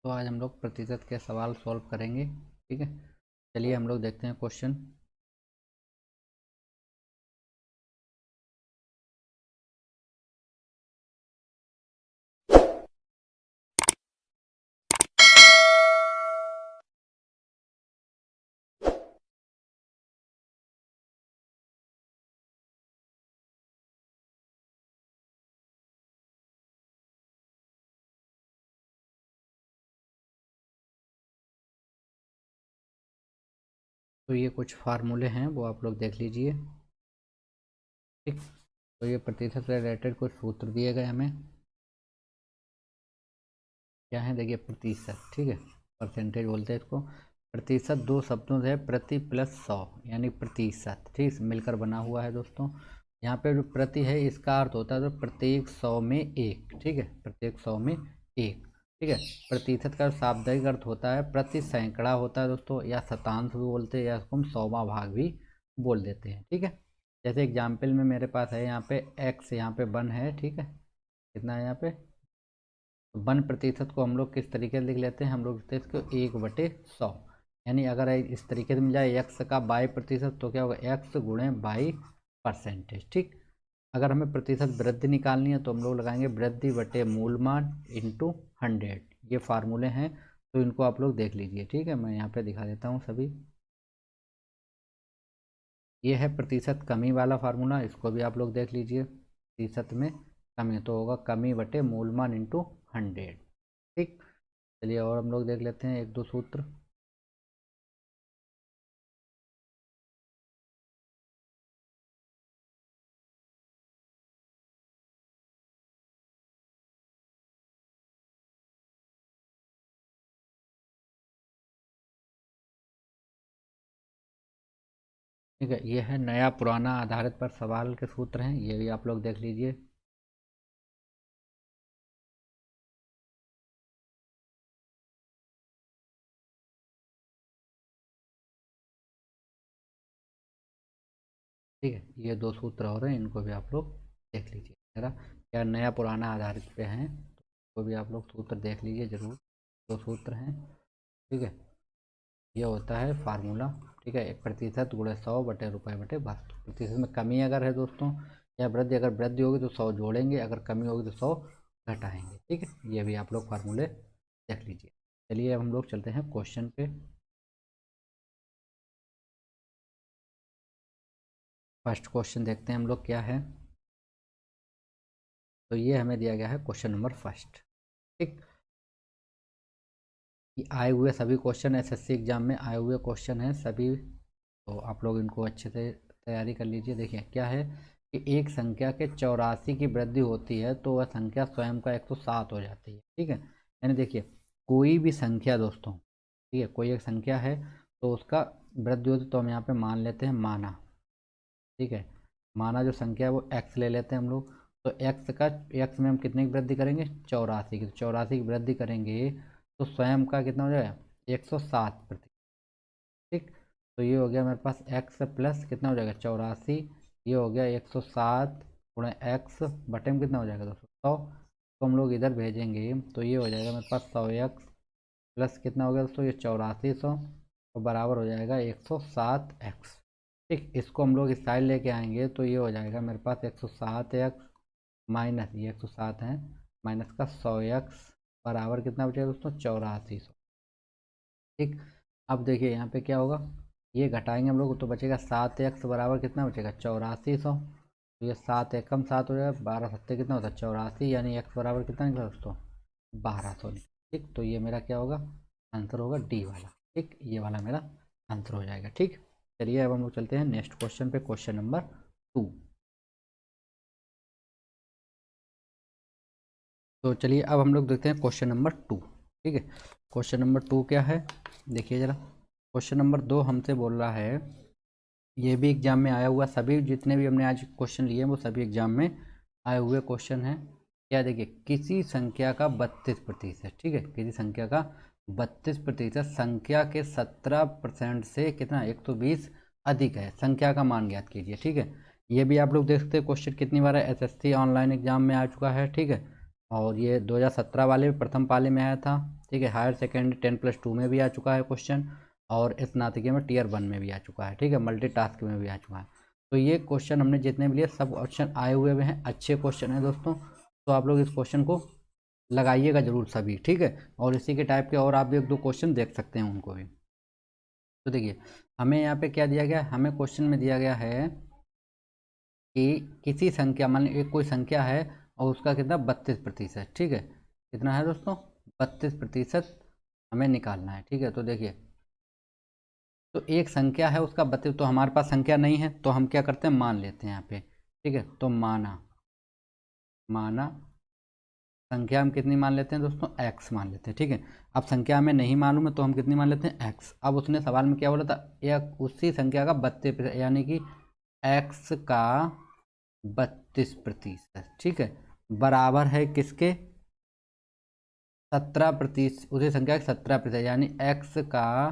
तो आज हम लोग प्रतिशत के सवाल सॉल्व करेंगे। ठीक है, चलिए हम लोग देखते हैं क्वेश्चन। तो ये कुछ फार्मूले हैं, वो आप लोग देख लीजिए। ठीक, तो ये प्रतिशत से रिलेटेड कुछ सूत्र दिए गए हमें। क्या है, देखिए प्रतिशत। ठीक है, परसेंटेज बोलते हैं इसको। प्रतिशत दो शब्दों से प्रति प्लस 100 यानी प्रतिशत, ठीक, मिलकर बना हुआ है दोस्तों। यहाँ पे जो प्रति है इसका अर्थ होता है तो प्रत्येक 100 में एक। ठीक है, प्रत्येक 100 में एक। ठीक है, प्रतिशत का शाब्दिक अर्थ होता है प्रति सैकड़ा होता है दोस्तों, या शतांश भी बोलते हैं, या इसको हम 100वां भाग भी बोल देते हैं। ठीक है, जैसे एग्जाम्पल में मेरे पास है यहाँ पे x, यहाँ पे 1 है। ठीक है, कितना है यहाँ पे 1%। को हम लोग किस तरीके से लिख लेते हैं, हम लोग लिखते हैं इसको 1/100। यानी अगर इस तरीके से मिल जाए x का 22% तो क्या होगा, x गुणे 22%। ठीक, अगर हमें प्रतिशत वृद्धि निकालनी है तो हम लोग लगाएंगे वृद्धि बटे मूलमान इंटू 100। ये फार्मूले हैं, तो इनको आप लोग देख लीजिए। ठीक है, मैं यहाँ पे दिखा देता हूँ सभी। ये है प्रतिशत कमी वाला फार्मूला, इसको भी आप लोग देख लीजिए। प्रतिशत में कमी तो होगा कमी बटे मूलमान इंटू 100। ठीक, चलिए और हम लोग देख लेते हैं एक दो सूत्र। ठीक है, ये है नया पुराना आधारित पर सवाल के सूत्र हैं, ये भी आप लोग देख लीजिए। ठीक है, ये दो सूत्र और हैं, इनको भी आप लोग देख लीजिए जरा। क्या नया पुराना आधारित पे हैं, तो भी आप लोग सूत्र देख लीजिए जरूर। दो सूत्र हैं। ठीक है, ये होता है फार्मूला। ठीक है, 1% गुणे 100 बटे रुपये बटे वास्तु। प्रतिशत में कमी अगर है दोस्तों या वृद्धि, अगर वृद्धि होगी तो 100 जोड़ेंगे, अगर कमी होगी तो 100 घटाएंगे। ठीक है, ये भी आप लोग फार्मूले देख लीजिए। चलिए अब हम लोग चलते हैं क्वेश्चन पे। फर्स्ट क्वेश्चन देखते हैं हम लोग क्या है। तो ये हमें दिया गया है क्वेश्चन नंबर फर्स्ट। ठीक, ये आए हुए सभी क्वेश्चन एसएससी एग्जाम में आए हुए क्वेश्चन हैं सभी, तो आप लोग इनको अच्छे से तैयारी कर लीजिए। देखिए क्या है कि एक संख्या के 84 की वृद्धि होती है तो वह संख्या स्वयं का 107 हो जाती है। ठीक है, यानी देखिए कोई भी संख्या दोस्तों, ठीक है, कोई एक संख्या है तो उसका वृद्धि होती तो हम यहाँ पे मान लेते हैं माना। ठीक है, माना जो संख्या है वो x ले लेते हैं हम लोग। तो x में हम कितने की वृद्धि करेंगे, 84 की। तो 84 की वृद्धि करेंगे तो स्वयं का कितना हो जाएगा, 107%। ठीक, तो ये हो गया मेरे पास x प्लस कितना हो जाएगा 84, ये हो गया 107 गुणे x बटे में कितना हो जाएगा दोस्तों 100। तो हम लोग इधर भेजेंगे तो ये हो जाएगा मेरे पास 100x प्लस कितना हो गया दोस्तों ये 8400 और बराबर हो जाएगा 107x। ठीक, इसको हम लोग इस साइड लेके आएंगे तो ये हो जाएगा मेरे पास 107x माइनस ये 107 है माइनस का 100x बराबर कितना बचेगा दोस्तों 8400। ठीक, अब देखिए यहाँ पे क्या होगा, ये घटाएंगे हम लोग तो बचेगा 7x बराबर कितना बचेगा 8400। तो ये 7 एकम 7 हो जाएगा, 12 सत्ते कितना होता है 84, यानी x बराबर कितना निकला दोस्तों 1200। ठीक, तो ये मेरा क्या होगा, आंसर होगा डी वाला। ठीक, ये वाला मेरा आंसर हो जाएगा। ठीक, चलिए अब हम लोग चलते हैं नेक्स्ट क्वेश्चन पे, क्वेश्चन नंबर 2। तो चलिए अब हम लोग देखते हैं क्वेश्चन नंबर 2। ठीक है, क्वेश्चन नंबर 2 क्या है, देखिए जरा। क्वेश्चन नंबर 2 हमसे बोल रहा है, ये भी एग्जाम में आया हुआ, सभी जितने भी हमने आज क्वेश्चन लिए वो सभी एग्जाम में आए हुए क्वेश्चन हैं। क्या, देखिए किसी संख्या का 32%। ठीक है, किसी संख्या का 32% संख्या के 17% से कितना 120 अधिक है, संख्या का मान ज्ञात कीजिए। ठीक है, ये भी आप लोग देख सकते हैं क्वेश्चन कितनी बार है, एसएससी ऑनलाइन एग्जाम में आ चुका है। ठीक है, और ये 2017 वाले प्रथम पाले में आया था, ठीक है। हायर सेकेंडरी 10+2 में भी आ चुका है क्वेश्चन, और स्नातकीय में Tier 1 में भी आ चुका है, ठीक है। मल्टीटास्क में भी आ चुका है। तो ये क्वेश्चन हमने जितने भी लिए सब क्वेश्चन आए हुए हैं, अच्छे क्वेश्चन हैं दोस्तों। तो आप लोग इस क्वेश्चन को लगाइएगा जरूर सभी, ठीक है। और इसी के टाइप के और आप भी 1-2 क्वेश्चन देख सकते हैं उनको भी। तो देखिए हमें यहाँ पे क्या दिया गया है, हमें क्वेश्चन में दिया गया है कि किसी संख्या, मान लीजिए एक कोई संख्या है और उसका कितना 32%, ठीक है। कितना है दोस्तों, 32% हमें निकालना है, ठीक है। तो देखिए, तो एक संख्या है उसका 32, तो हमारे पास संख्या नहीं है तो हम क्या करते हैं, मान लेते हैं यहाँ पे, ठीक है। तो माना संख्या हम कितनी मान लेते हैं दोस्तों, x मान लेते हैं, ठीक है। अब संख्या हमें नहीं मालूम है तो हम कितनी मान लेते हैं, x। अब उसने सवाल में क्या बोला था, एक उसी संख्या का 32%, यानी कि x का 32%, ठीक है, बराबर है किसके, 17%, उसी संख्या का 17%, यानी x का,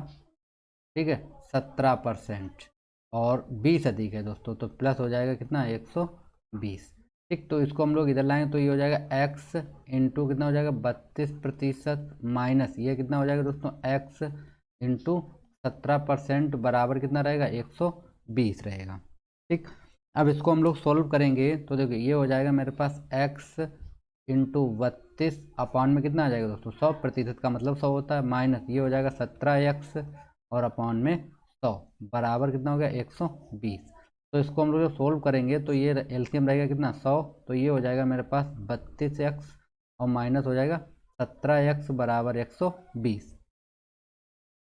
ठीक है, 17%, और 20 अधिक है दोस्तों, तो प्लस हो जाएगा कितना, 120, ठीक। तो इसको हम लोग इधर लाएंगे तो ये हो जाएगा x इंटू कितना हो जाएगा, 32%, माइनस ये कितना हो जाएगा दोस्तों, x इंटू 17% बराबर कितना रहेगा, 120 रहेगा, ठीक। अब इसको हम लोग सोल्व करेंगे तो देखिए ये हो जाएगा मेरे पास x इंटू 32 अपॉन में कितना आ जाएगा दोस्तों, 100%, का मतलब 100 होता है, माइनस ये हो जाएगा 17x और अपॉन में 100 बराबर कितना हो गया, 120। तो इसको हम लोग जब सोल्व करेंगे तो ये एलसीएम रहेगा कितना, 100, तो ये हो जाएगा मेरे पास 32x और माइनस हो जाएगा 17x बराबर 120।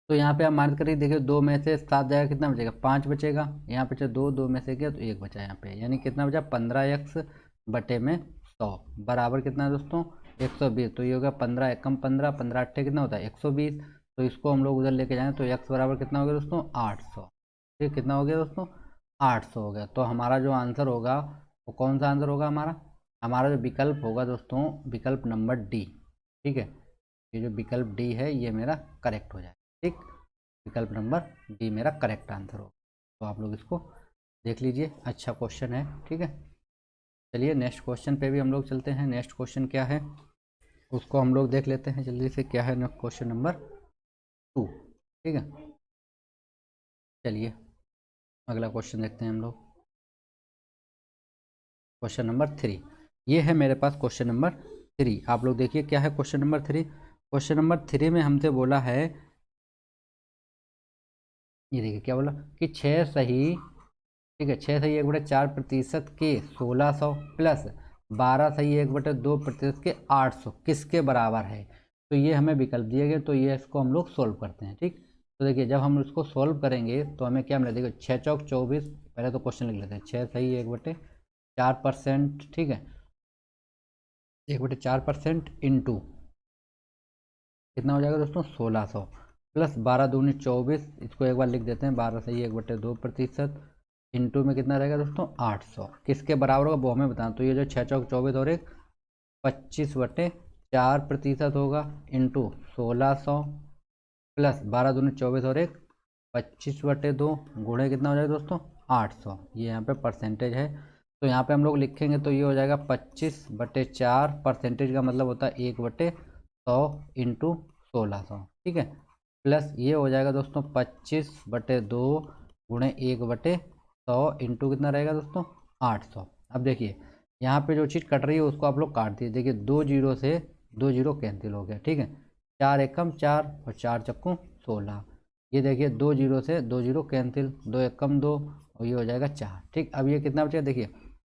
तो यहाँ पे आप माइनस करके देखिए, 2 में से 7 जाएगा, कितना बचेगा, 5 बचेगा। यहाँ पे 2 में से गया तो 1 बचा यहाँ पे, यानी कितना बचा, 15x बटे में 100 बराबर कितना है दोस्तों, 120। तो ये होगा 15 एकम 15, 15 अट्ठे कितना होता है, 120। तो इसको हम लोग उधर लेके जाएँ तो x बराबर कितना हो गया दोस्तों, 800, ठीक। कितना हो गया दोस्तों, 800 हो गया। तो हमारा जो आंसर होगा वो कौन सा आंसर होगा, हमारा जो विकल्प होगा दोस्तों, विकल्प नंबर डी, ठीक है। ये जो विकल्प डी है ये मेरा करेक्ट हो जाए, ठीक। विकल्प नंबर डी मेरा करेक्ट आंसर होगा। तो आप लोग इसको देख लीजिए, अच्छा क्वेश्चन है, ठीक है। चलिए नेक्स्ट क्वेश्चन पे भी हम लोग चलते हैं। नेक्स्ट क्वेश्चन क्या है उसको हम लोग देख लेते हैं जल्दी से, क्या है नेक्स्ट क्वेश्चन नंबर 2, ठीक है। चलिए अगला क्वेश्चन देखते हैं हम लोग, क्वेश्चन नंबर 3। ये है मेरे पास क्वेश्चन नंबर 3। आप लोग देखिए क्या है क्वेश्चन नंबर 3। क्वेश्चन नंबर 3 में हमसे बोला है, ये देखिए क्या बोला कि 6 सही, ठीक है, 6 सही 1/4% के 1600 प्लस 12 सही 1/2% के 800 किसके बराबर है। तो ये हमें विकल्प दिए गए, तो ये इसको हम लोग सोल्व करते हैं, ठीक। तो देखिए जब हम इसको सोल्व करेंगे तो हमें क्या मिलेगा, देखिए 6 चौक 24, पहले तो क्वेश्चन लिख लेते हैं, 6 सही 1/4%, ठीक है, 1/4% इंटू कितना हो जाएगा दोस्तों, 1600 प्लस 12 दूनी 24, इसको एक बार लिख देते हैं, 12 सही 1/2% इंटू में कितना रहेगा दोस्तों, 800 किसके बराबर होगा वो हमें बताना। तो ये जो 6 चौक 24 और एक 25/4% होगा, इंटू 1600 प्लस 12 दूनी 24 और एक 25/2 गुणे कितना हो जाएगा दोस्तों, 800। ये यहाँ पे परसेंटेज है, तो यहाँ पे हम लोग लिखेंगे तो ये हो जाएगा 25/4, परसेंटेज का मतलब होता है 1/100 इंटू 1600, ठीक है, प्लस ये हो जाएगा दोस्तों 25/2 गुणे 1/100 इंटू कितना रहेगा दोस्तों, 800। अब देखिए यहाँ पे जो चीज़ कट रही है उसको आप लोग काट दिए, देखिए 2 जीरो से 2 जीरो कैंसिल हो गया, ठीक है, 4 एकम 4 और 4 चक्कू 16। ये देखिए 2 जीरो से 2 जीरो कैंसिल, 2 एकम 2 और ये हो जाएगा 4, ठीक। अब ये कितना बचेगा, देखिए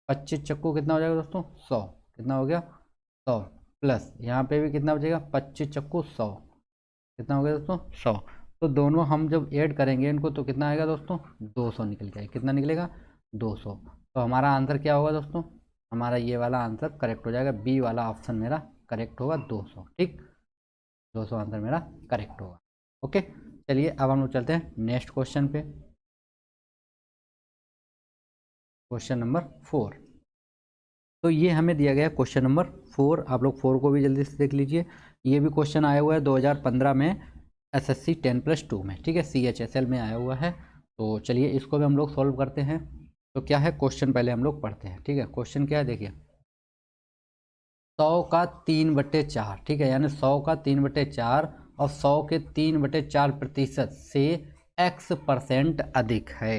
25 चक्कू कितना हो जाएगा दोस्तों, 100, कितना हो गया 100, प्लस यहाँ पे भी कितना बचेगा, 25 चक्कू 100, कितना हो गया दोस्तों 100। तो दोनों हम जब ऐड करेंगे इनको तो कितना आएगा दोस्तों, 200 निकल जाएगा, कितना निकलेगा 200। तो हमारा आंसर क्या होगा दोस्तों, हमारा ये वाला आंसर करेक्ट हो जाएगा, बी वाला ऑप्शन मेरा करेक्ट होगा 200, ठीक, 200 आंसर मेरा करेक्ट होगा। ओके चलिए अब हम लोग चलते हैं नेक्स्ट क्वेश्चन पे, क्वेश्चन नंबर 4। तो ये हमें दिया गया क्वेश्चन नंबर 4, आप लोग 4 को भी जल्दी से देख लीजिए। ये भी क्वेश्चन आया हुआ है 2015 में SSC 10+2 में, ठीक है, CHSL में आया हुआ है। तो चलिए इसको भी हम लोग सॉल्व करते हैं। तो क्या है क्वेश्चन, पहले हम लोग पढ़ते हैं, ठीक है। क्वेश्चन क्या है देखिए, 100 का 3/4, ठीक है, यानी 100 का 3/4 और 100 के 3/4% से x% अधिक है,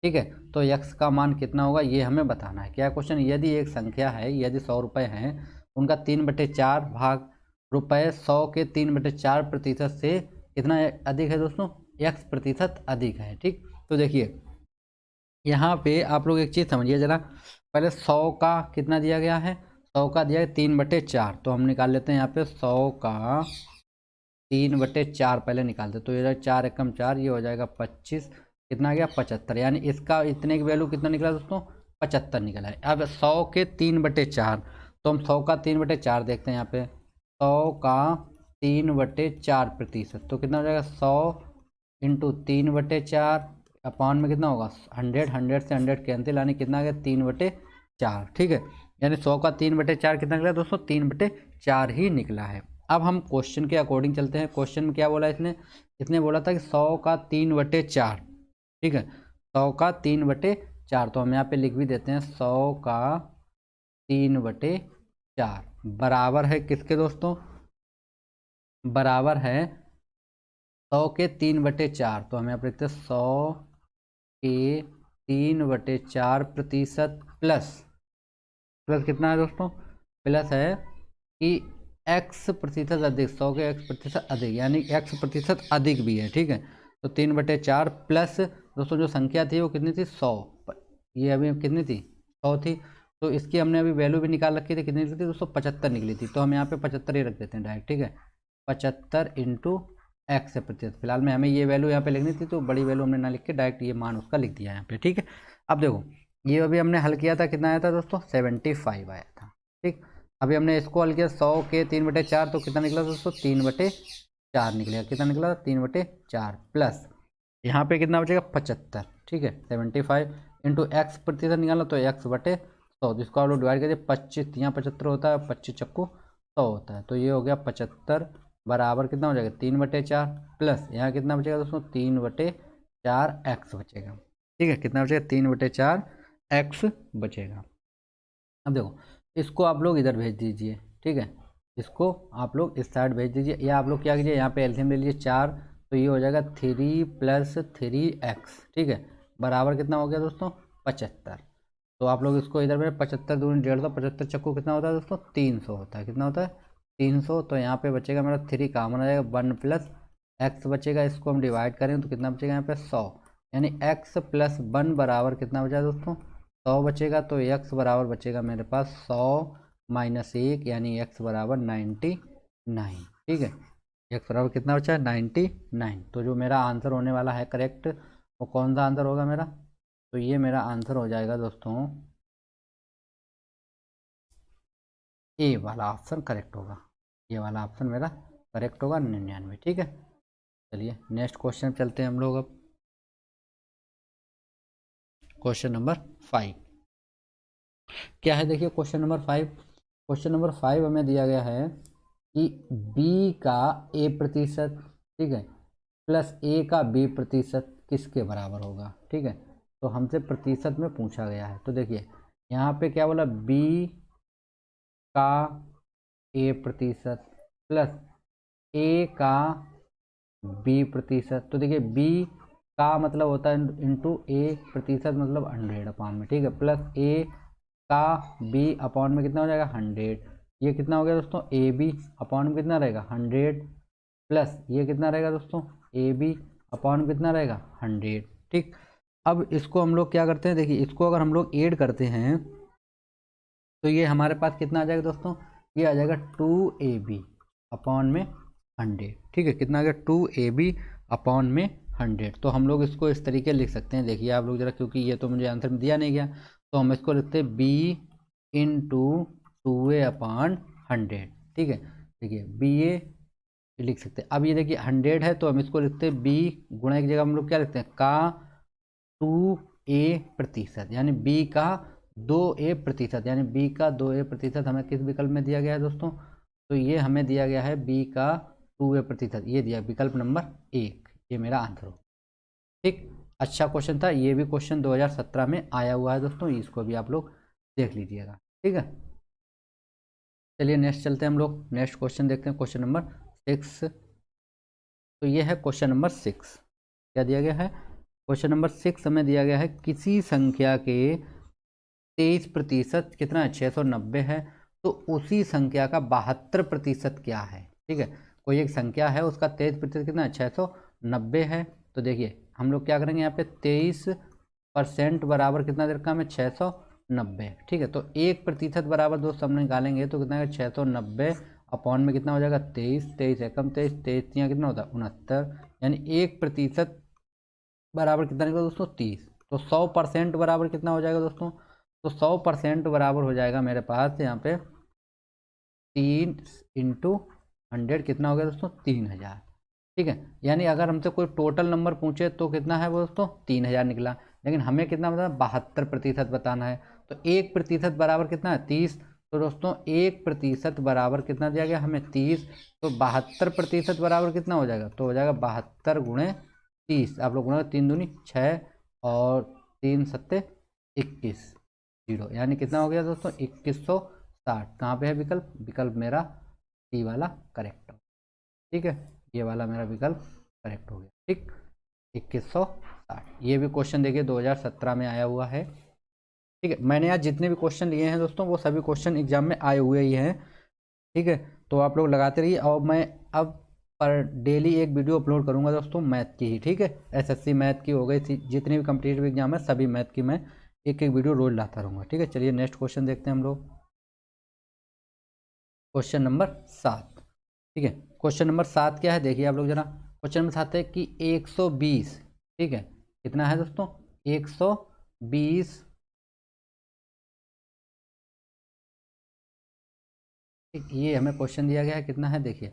ठीक है। तो x का मान कितना होगा ये हमें बताना है। क्या क्वेश्चन, यदि एक संख्या है, यदि 100 रुपये हैं, उनका 3/4 भाग रुपये 100 के 3/4% से कितना अधिक है दोस्तों, x% अधिक है, ठीक। तो देखिए यहाँ पे आप लोग एक चीज़ समझिए जरा, पहले 100 का कितना दिया गया है, 100 का दिया है 3/4, तो हम निकाल लेते हैं यहाँ पे 100 का 3/4 पहले निकालते, तो ये 4 एकम 4, ये हो जाएगा 25, कितना गया 75, यानी इसका इतने की वैल्यू कितना निकला दोस्तों, 75 निकला है। अब 100 के 3/4, तो हम 100 का 3/4 देखते हैं यहाँ पे, 100 का 3/4%, तो कितना हो जाएगा 100 इंटू 3/4 अपॉन में कितना होगा 100, 100 से 100 कैंसिल, यानी कितना आ गया 3/4, ठीक है। यानी 100 का 3/4 कितना निकला दोस्तों, 3/4 ही निकला है। अब हम क्वेश्चन के अकॉर्डिंग चलते हैं। क्वेश्चन में क्या बोला इसने बोला था कि 100 का 3/4, ठीक है, 100 का 3/4, तो हम यहाँ पे लिख भी देते हैं 100 का 3/4 बराबर है किसके दोस्तों, बराबर है 100 के 3/4, तो हम यहाँ पे लिखते हैं 100 के 3/4% प्लस कितना है दोस्तों, प्लस है कि x% अधिक, 100 के x% अधिक, यानी x% अधिक भी है, ठीक है। तो 3/4 प्लस दोस्तों जो संख्या थी वो कितनी थी 100, ये अभी कितनी थी 100 थी, तो इसकी हमने अभी वैल्यू भी निकाल रखी थी, कितनी निकली थी दोस्तों 75 निकली थी, तो हम यहाँ पे 75 ही रख देते हैं डायरेक्ट, ठीक है। 75 इंटू x%, फिलहाल में हमें ये वैल्यू यहाँ पे लिखनी थी, तो बड़ी वैल्यू हमने ना लिख के डायरेक्ट ये मान उसका लिख दिया यहाँ पे, ठीक है। अब देखो ये अभी हमने हल किया था, कितना आया था दोस्तों 75 आया था, ठीक। अभी हमने इसको हल किया 100 के 3/4, तो कितना निकला दोस्तों 3/4 निकलेगा, कितना निकला 3/4 प्लस यहाँ पे कितना बचेगा 75, ठीक है। 75 इंटू x% निकालना, तो x/100, जिसको आप लोग डिवाइड करिए 25, यहाँ 75 होता है, 25 चक्कू 100 होता है, तो ये हो गया 75 बराबर कितना हो जाएगा 3/4 प्लस यहाँ कितना बचेगा दोस्तों 3/4 x बचेगा, ठीक है। कितना बचेगा 3/4 x बचेगा। अब देखो इसको आप लोग इधर भेज दीजिए, ठीक है, इसको आप लोग इस साइड भेज दीजिए, या आप लोग क्या कीजिए यहाँ पे एलसीएम ले लीजिए 4, तो ये हो जाएगा 3 + 3x, ठीक है, बराबर कितना हो गया दोस्तों 75। तो आप लोग इसको इधर में 75 दूनी 150, 75 चक्कू कितना होता है दोस्तों 300 होता है, कितना होता है 300, तो यहाँ पे बचेगा मेरा 3 कॉमन आ जाएगा, 1 + x बचेगा, इसको हम डिवाइड करें तो कितना बचेगा यहाँ पे 100, यानी x + 1 बराबर कितना बचा दोस्तों 100 बचेगा, तो x बराबर बचेगा मेरे पास 100 - 1, यानी x बराबर 99, ठीक है। x बराबर कितना बचा है 99, तो जो मेरा आंसर होने वाला है करेक्ट वो कौन सा आंसर होगा मेरा, तो ये मेरा आंसर हो जाएगा दोस्तों ए वाला ऑप्शन करेक्ट होगा, ये वाला ऑप्शन मेरा करेक्ट होगा 99, ठीक है। चलिए नेक्स्ट क्वेश्चन चलते हैं हम लोग। अब क्वेश्चन नंबर 5 क्या है, देखिए क्वेश्चन नंबर 5, क्वेश्चन नंबर 5 हमें दिया गया है कि b का a%, ठीक है, प्लस a का b% किसके बराबर होगा, ठीक है। तो हमसे प्रतिशत में पूछा गया है, तो देखिए यहाँ पे क्या बोला b का a% प्लस a का b%, तो देखिए b का मतलब होता है इंटू a% मतलब 100 अपॉन में, ठीक है, प्लस a का b अपॉन में कितना हो जाएगा 100, ये कितना हो गया दोस्तों ए बी अपॉन में कितना रहेगा 100, प्लस ये कितना रहेगा दोस्तों ए बी अपॉन में कितना रहेगा 100, ठीक। अब इसको हम लोग क्या करते हैं, देखिए इसको अगर हम लोग ऐड करते हैं तो ये हमारे पास कितना आ जाएगा दोस्तों, ये आ जाएगा 2ab अपॉन में 100, ठीक है, कितना आ गया 2ab अपॉन में 100। तो हम लोग इसको इस तरीके लिख सकते हैं, देखिए आप लोग जरा, क्योंकि ये तो मुझे आंसर में दिया नहीं गया, तो हम इसको लिखते हैं b इंटू 2a अपॉन 100, ठीक है। देखिए ba लिख सकते हैं। अब ये देखिए 100 है, तो हम इसको लिखते हैं b गुणा की जगह हम लोग क्या लिखते हैं का 2a%, यानी b का 2a%, यानी b का 2a% हमें किस विकल्प में दिया गया है दोस्तों, तो ये हमें दिया गया है b का 2a%, ये दिया विकल्प नंबर 1, ये मेरा आंसर हो, ठीक। अच्छा क्वेश्चन था, ये भी क्वेश्चन 2017 में आया हुआ है दोस्तों, इसको भी आप लोग देख लीजिएगा, ठीक है। चलिए नेक्स्ट चलते हैं हम लोग, नेक्स्ट क्वेश्चन देखते हैं, क्वेश्चन नंबर 6। तो ये है क्वेश्चन नंबर 6। क्या दिया गया है? क्वेश्चन नंबर 6 हमें दिया गया है किसी संख्या के 23% कितना है, 690 है, तो उसी संख्या का 72% क्या है। ठीक है, कोई एक संख्या है उसका 23% कितना है, 690 है। तो देखिए हम लोग क्या करेंगे, यहाँ पे 23% बराबर कितना दे रखा है हमें, 690। ठीक है, तो 1% बराबर दोस्त हम निकालेंगे तो कितना है, 690 अपॉन में कितना हो जाएगा, 23, 23 एकम 23, 23 यहाँ कितना होता है 69, यानी 1% बराबर कितना निकला दोस्तों, 30। तो 100% बराबर कितना हो जाएगा दोस्तों, तो 100% बराबर हो जाएगा मेरे पास यहाँ पे 3 इंटू 100 कितना हो गया दोस्तों, 3000। ठीक है, यानी अगर हमसे कोई टोटल नंबर पूछे तो कितना है वो दोस्तों, 3000 निकला, लेकिन हमें कितना बताना, 72% बताना है। तो 1% बराबर कितना है, 30। तो दोस्तों 1% बराबर कितना दिया गया हमें, 30। तो 72% बराबर कितना हो जाएगा, तो हो जाएगा 72 गुणे 30। आप लोग गुणा 3 दूनी 6 और 3 सत्ते 21, जीरो, यानी कितना हो गया दोस्तों, 2160। कहाँ पे है विकल्प, विकल्प मेरा सी वाला करेक्ट हो। ठीक है, ये वाला मेरा विकल्प करेक्ट हो गया। ठीक, 2160। ये भी क्वेश्चन देखिए 2017 में आया हुआ है। ठीक है, मैंने आज जितने भी क्वेश्चन लिए हैं दोस्तों वो सभी क्वेश्चन एग्जाम में आए हुए ही हैं। ठीक है, तो आप लोग लगाते रहिए, और मैं अब पर डेली एक वीडियो अपलोड करूंगा दोस्तों मैथ की ही। ठीक है, एसएससी मैथ की हो गई थी, जितनी भी कम्पिटिटिव एग्जाम है सभी मैथ की मैं एक एक वीडियो रोज लाता रहूँगा। ठीक है, चलिए नेक्स्ट क्वेश्चन देखते हैं हम लोग, क्वेश्चन नंबर 7। ठीक है, क्वेश्चन नंबर 7 क्या है, देखिए आप लोग जरा। क्वेश्चन नंबर 7 है कि 120, ठीक है, कितना है दोस्तों, 120, ये हमें क्वेश्चन दिया गया है, कितना है देखिए,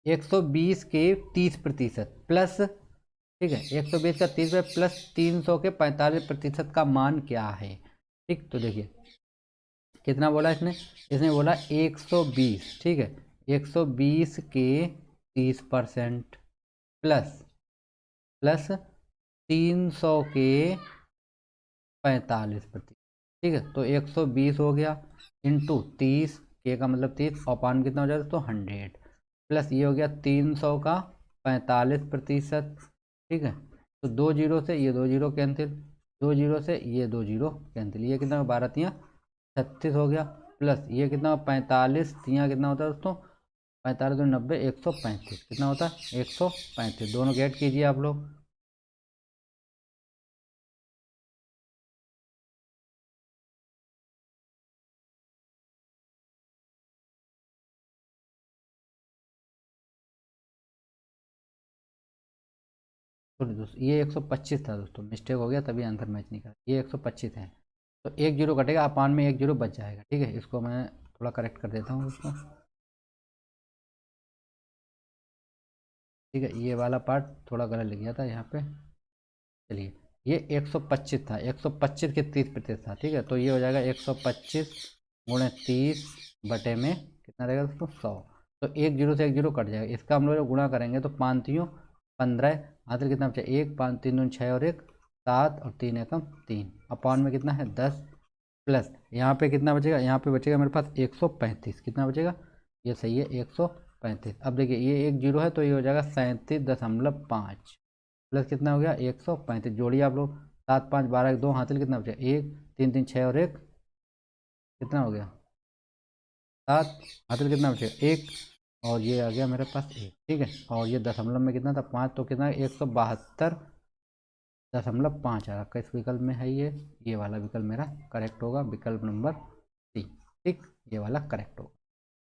120 के 30% प्लस, ठीक है, 120 का 30 प्लस 300 के 45% का मान क्या है। ठीक, तो देखिए कितना बोला इसने, इसने बोला 120, ठीक है, 120 के 30% प्लस 300 के 45%। ठीक है, तो 120 हो गया इंटू 30, के का मतलब 30, और पान कितना हो जाएगा तो 100, प्लस ये हो गया 300 का 45%। ठीक है, तो 2 जीरो से ये 2 जीरो कैंसिल, 2 जीरो से ये 2 जीरो कैंसिल, ये कितना 12 तियाँ 36 हो गया, प्लस ये कितना 45 तियाँ कितना होता है दोस्तों, 45 तो 90, 135 कितना होता है 135, दोनों गेट कीजिए आप लोग। सॉरी दोस्तों, ये 125 था दोस्तों, मिस्टेक हो गया तभी आंसर मैच नहीं करा, ये 125 है। तो एक जीरो कटेगा, अपान में एक जीरो बच जाएगा। ठीक है, इसको मैं थोड़ा करेक्ट कर देता हूँ उसको। ठीक है, ये वाला पार्ट थोड़ा गलत लिख गया था यहाँ पे। चलिए, ये 125 था, 125 के 30% था। ठीक है, तो ये हो जाएगा 125 गुणे 30 बटे में कितना रहेगा दोस्तों, 100। तो एक जीरो से एक जीरो कट जाएगा, इसका हम लोग जब गुणा करेंगे तो 5 तीयों 15, हाथ कितना बचा, 1 5 3 दूनी 6 और 1 7 और 3 एकम 3, अपॉन में कितना है 10, प्लस यहाँ पे कितना बचेगा, यहाँ पे बचेगा मेरे पास 135, कितना बचेगा, ये सही है 135। अब देखिए ये एक जीरो है तो ये हो जाएगा 37.5, प्लस कितना हो गया 135, जोड़िए आप लोग, 7 5 12 2 हासिल कितना बचा, 1 3 3 6 और 1 कितना हो गया 7, हासिल कितना बचेगा 1, और ये आ गया मेरे पास 1। ठीक है, और ये दशमलव में कितना था 5, तो कितना 172.5 आ रहा, किस विकल्प में है ये वाला विकल्प मेरा करेक्ट होगा, विकल्प नंबर सी। ठीक, ये वाला करेक्ट होगा।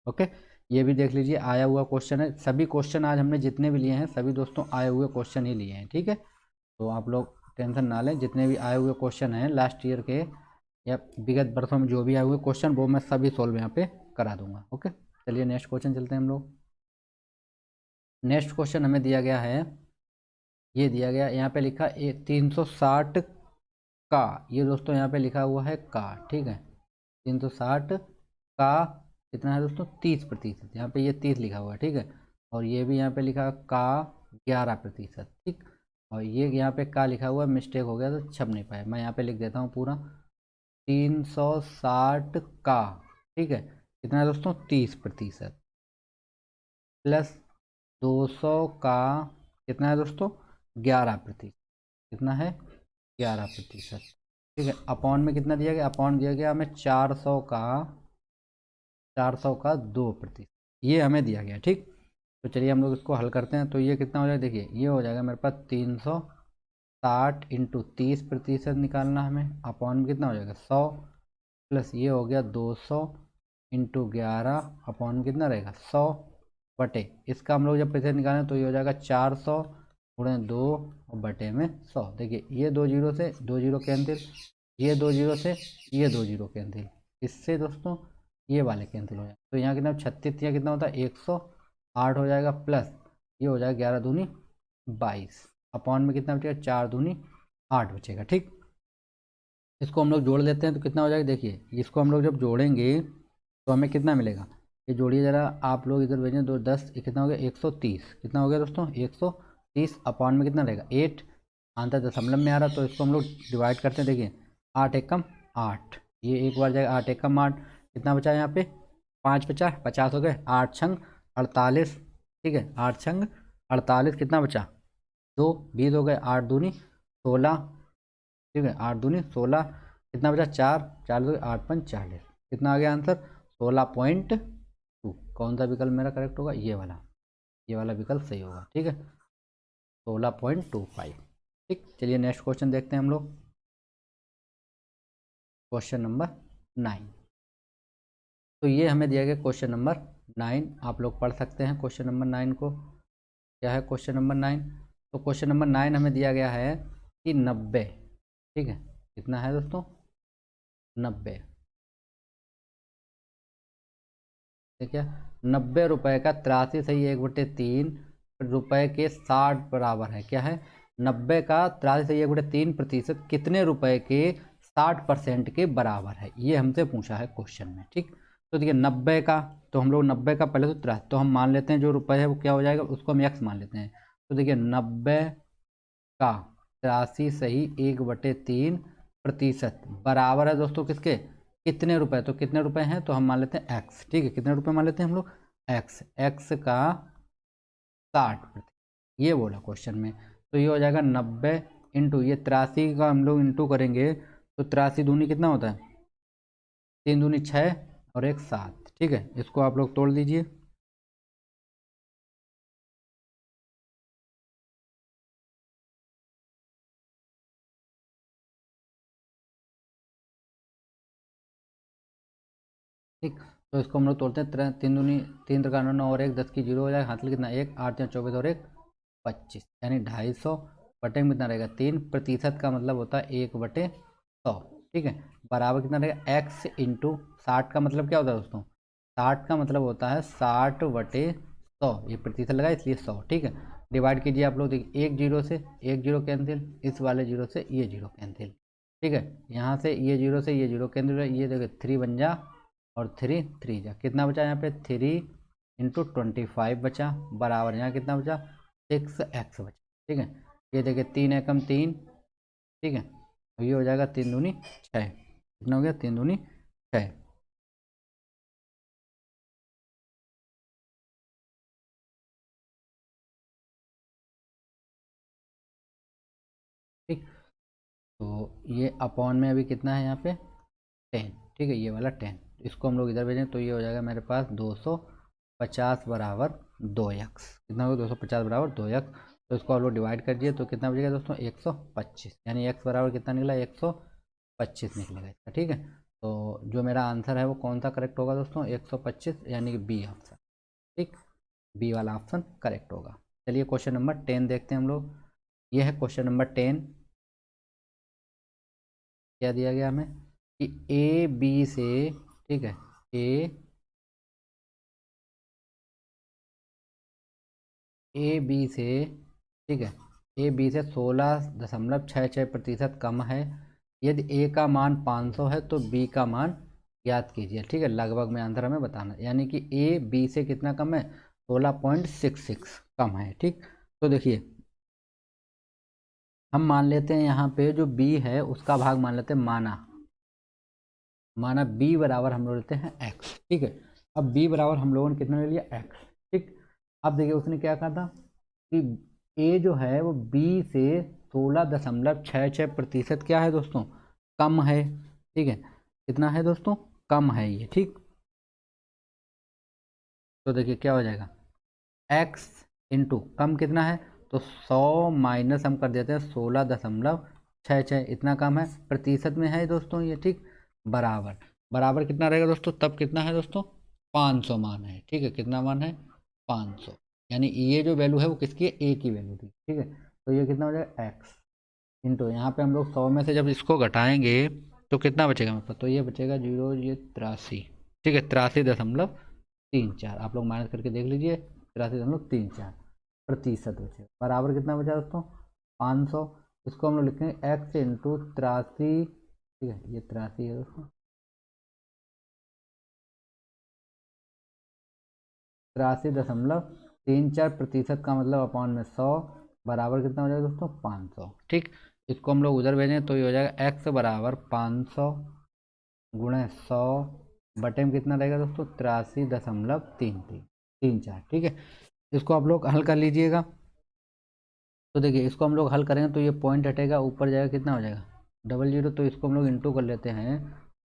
ओके, ये भी देख लीजिए आया हुआ क्वेश्चन है, सभी क्वेश्चन आज हमने जितने भी लिए हैं सभी दोस्तों आए हुए क्वेश्चन ही लिए हैं। ठीक है, तो आप लोग टेंशन ना लें, जितने भी आए हुए क्वेश्चन हैं लास्ट ईयर के या विगत वर्षों में जो भी आए हुए क्वेश्चन वो मैं सभी सोल्व यहाँ पे करा दूंगा। ओके, चलिए नेक्स्ट क्वेश्चन चलते हैं हम लोग। नेक्स्ट क्वेश्चन हमें दिया गया है, ये दिया गया यहाँ पे लिखा 360 का, ये दोस्तों यहाँ पे लिखा हुआ है का। ठीक है, 360 का कितना है दोस्तों, 30%, यहाँ पे ये 30 लिखा हुआ है। ठीक है, और ये भी यहाँ पे लिखा का 11%। ठीक, और ये यहाँ पे का लिखा हुआ है, मिस्टेक हो गया तो छप नहीं पाया, मैं यहाँ पे लिख देता हूँ पूरा 360 का। ठीक है, कितना है दोस्तों 30%, प्लस 200 का कितना है दोस्तों 11%, कितना है 11%, ठीक है। अपॉन में कितना दिया गया, अपॉन दिया गया हमें 400 का 2%, ये हमें दिया गया, ठीक। तो चलिए हम लोग इसको हल करते हैं। तो ये कितना हो जाएगा, देखिए ये हो जाएगा मेरे पास 360 इंटू 30% निकालना हमें, अपॉन में कितना हो जाएगा 100, प्लस ये हो गया 200 इंटू 11, अपॉन में कितना रहेगा 100 बटे, इसका हम लोग जब पैसे निकालें तो ये हो जाएगा 400 गुणे 2 और बटे में 100। देखिए ये 2 जीरो से 2 जीरो कैंसिल, ये 2 जीरो से ये 2 जीरो कैंसिल, इससे दोस्तों ये वाले कैंसिल हो जाए। तो यहाँ कितना 36, यहाँ कितना होता है 108 हो जाएगा, प्लस ये हो जाएगा 11 दूनी 22, अपॉन में कितना बचेगा 4 दूनी 8 बचेगा, ठीक। इसको हम लोग जोड़ देते हैं तो कितना हो जाएगा, देखिए इसको हम लोग जब जोड़ेंगे तो हमें कितना मिलेगा, ये जोड़िए ज़रा आप लोग इधर भेजें, 2 10 ये कितना हो गया 130, कितना हो गया दोस्तों 130, अपॉन में कितना रहेगा 8, आंसर दशमलव में आ रहा, तो इसको हम लोग डिवाइड करते हैं। देखिए 8 एकम 8, ये एक बार जाएगा 8 एकम 8, कितना बचा यहाँ पे 5 बचा 50 हो गए, 8 छंग 48, ठीक है 8 छंग 48, कितना बचा 2 20 हो गए, 8 दूनी 16, ठीक है 8 दूनी 16, कितना बचा 4 4 दो 8 5 40, कितना आ गया आंसर 16.2। कौन सा विकल्प मेरा करेक्ट होगा, ये वाला विकल्प सही होगा, ठीक है 16.25, ठीक। चलिए नेक्स्ट क्वेश्चन देखते हैं हम लोग, क्वेश्चन नंबर 9। तो ये हमें दिया गया क्वेश्चन नंबर 9, आप लोग पढ़ सकते हैं क्वेश्चन नंबर 9 को। क्या है क्वेश्चन नंबर 9, तो क्वेश्चन नंबर 9 हमें दिया गया है कि 90, ठीक है कितना है दोस्तों 90, ठीक है 90 रुपये का 83 सही 1/3 रुपये के 60 बराबर है, क्या है 90 का 83 सही 1/3% कितने रुपए के 60% के बराबर है, ये हमसे पूछा है क्वेश्चन में, ठीक। तो देखिए 90 का, तो हम लोग 90 का पहले तो 83, तो हम मान लेते हैं जो रुपए है वो क्या हो जाएगा, उसको हम x मान लेते हैं। तो देखिए 90 का 83 सही 1/3% बराबर है दोस्तों किसके, कितने रुपए, तो कितने रुपए हैं तो हम मान लेते हैं x, ठीक है कितने रुपए मान लेते हैं हम लोग x का 60%, ये बोला क्वेश्चन में। तो ये हो जाएगा 90 इंटू ये 83 का हम लोग इंटू करेंगे, तो 83 दूनी कितना होता है 3 दूनी 6 और 1 7, ठीक है इसको आप लोग तोड़ दीजिए, ठीक। तो इसको हम लोग तोड़ते हैं, 3 दूनी 3 3 9 और 1 10 की 0 हो जाएगा, हाथ में कितना 1 8 3 24 और 1 25, यानी 250 बटे में कितना रहेगा 3%, का मतलब होता है 1/100, ठीक है बराबर कितना रहेगा x इंटू 60 का मतलब क्या होता है दोस्तों, 60 का मतलब होता है 60/100, ये प्रतिशत लगा इसलिए 100, ठीक है। डिवाइड कीजिए आप लोग, देखिए एक जीरो से एक जीरो कैंसिल, इस वाले जीरो से ये जीरो कैंसिल, ठीक है यहाँ से ये जीरो से ये जीरो कैंसिल, ये देखिए 3 बन जा और 3 3 जा, कितना बचा यहाँ पे 3 इंटू 25 बचा, बराबर यहाँ कितना बचा 6x बचा, ठीक है। ये देखिए 3 एकम 3, ठीक है तो ये हो जाएगा 3 दूनी 6, कितना हो गया 3 दूनी 6, ठीक। तो ये अपॉन में अभी कितना है यहाँ पे 10, ठीक है ये वाला 10, इसको हम लोग इधर भेजें तो ये हो जाएगा मेरे पास 250 बराबर 2x, कितना होगा 250 बराबर 2x, तो इसको आप लोग डिवाइड कर दिए तो कितना बचेगा दोस्तों 125, यानी x बराबर कितना निकला 125 निकलेगा इसका, ठीक है। तो जो मेरा आंसर है वो कौन सा करेक्ट होगा दोस्तों 125, यानी कि बी ऑप्शन, ठीक बी वाला ऑप्शन करेक्ट होगा। चलिए क्वेश्चन नंबर 10 देखते हैं हम लोग, ये है क्वेश्चन नंबर 10। क्या दिया गया हमें कि ए बी से, ठीक है ए बी से, ठीक है ए बी से 16.66% कम है, यदि ए का मान 500 है तो बी का मान याद कीजिए, ठीक है लगभग में आंसर हमें बताना, यानी कि ए बी से कितना कम है 16.66 कम है, ठीक। तो देखिए हम मान लेते हैं यहाँ पे जो बी है उसका भाग मान लेते हैं, माना बी बराबर हम लोग लेते हैं x, ठीक है अब बी बराबर हम लोगों ने कितना ले लिया एक्स, ठीक। अब देखिए उसने क्या कहा था कि ए जो है वो बी से 16.66% क्या है दोस्तों, कम है, ठीक है। कितना है दोस्तों, कम है ये, ठीक। तो देखिए क्या हो जाएगा, एक्स इंटू कम कितना है, तो 100 माइनस हम कर देते हैं 16.66, इतना कम है, प्रतिशत में है दोस्तों ये, ठीक। बराबर बराबर कितना रहेगा दोस्तों, तब कितना है दोस्तों, 500 मान है, ठीक है। कितना मान है, 500। यानी ये जो वैल्यू है वो किसकी है, ए की वैल्यू थी, ठीक है। तो ये कितना हो जाएगा एक्स इंटू, यहाँ पे हम लोग 100 में से जब इसको घटाएंगे तो कितना बचेगा हमारे पास, तो ये बचेगा 0, ये 83, ठीक है, 83.34। आप लोग माइनस करके देख लीजिए, 83.34% बचेगा। बराबर कितना बचा दोस्तों, 500। इसको हम लोग लिखेंगे एक्स इंटू 83, ठीक है, ये 83 है दोस्तों, 83.34% का मतलब अपॉन में 100, बराबर कितना हो जाएगा दोस्तों, 500, ठीक। इसको हम लोग उधर भेजें तो ये हो जाएगा एक्स बराबर 500 गुणे 100 बटे में कितना रहेगा दोस्तों, 83.34, ठीक है। इसको आप लोग हल कर लीजिएगा। तो देखिए इसको हम लोग हल करेंगे तो ये पॉइंट हटेगा, ऊपर जाएगा, कितना हो जाएगा, डबल जीरो। तो इसको हम लोग इंटू कर लेते हैं,